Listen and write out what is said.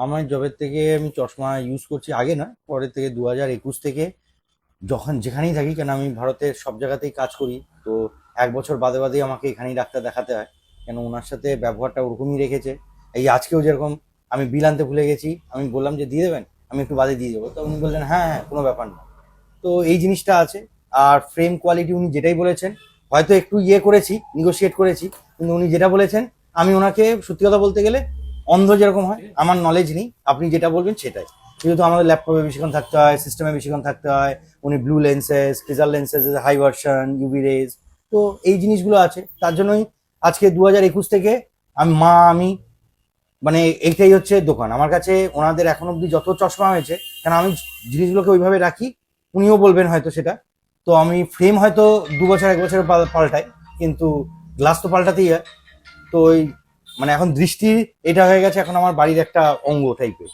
আমার জবের থেকে আমি চশমা ইউজ করছি, আগে না, পরের থেকে 2021 থেকে যখন যেখানেই থাকি, কেন আমি ভারতের সব জায়গাতেই কাজ করি। তো 1 বছর বাদে বাদেই আমাকে এখানেই ডাক্তার দেখাতে হয়, কেন ওনার সাথে ব্যবহারটা ওরকমই রেখেছে। এই আজকেও যেরকম আমি বিল আনতে ভুলে গেছি, আমি বললাম যে দিয়ে দেবেন, আমি একটু বাদে দিয়ে দেবো, তো উনি বললেন হ্যাঁ হ্যাঁ কোনো ব্যাপার না। তো এই জিনিসটা আছে। আর ফ্রেম কোয়ালিটি উনি যেটাই বলেছেন, হয়তো একটু করেছি, নিগোশিয়েট করেছি, কিন্তু উনি যেটা বলেছেন, আমি ওনাকে সত্যি কথা বলতে গেলে অন্ধ যেরকম হয়, আমার নলেজ নেই, আপনি যেটা বলবেন সেটাই। যেহেতু আমাদের ল্যাপটপে বেশিক্ষণ থাকতে হয়, সিস্টেমে বেশিক্ষণ থাকতে হয়, উনি ব্লু লেন্সেস, ফিজার lenses, high version, UV rays, তো এই জিনিসগুলো আছে। তার জন্যই আজকে 2021 থেকে আমি মানে এইটাই হচ্ছে দোকান আমার কাছে। ওনাদের এখন অব্দি যত চশমা হয়েছে, কারণ আমি জিনিসগুলোকে ওইভাবে রাখি, উনিও বলবেন হয়তো সেটা। তো আমি ফ্রেম হয়তো 2 বছর 1 বছর পাল্টাই, কিন্তু গ্লাস তো পাল্টাতেই হয়। তো ওই মানে এখন দৃষ্টি এটা হয়ে গেছে এখন আমার বাড়ির একটা অঙ্গ টাইপের।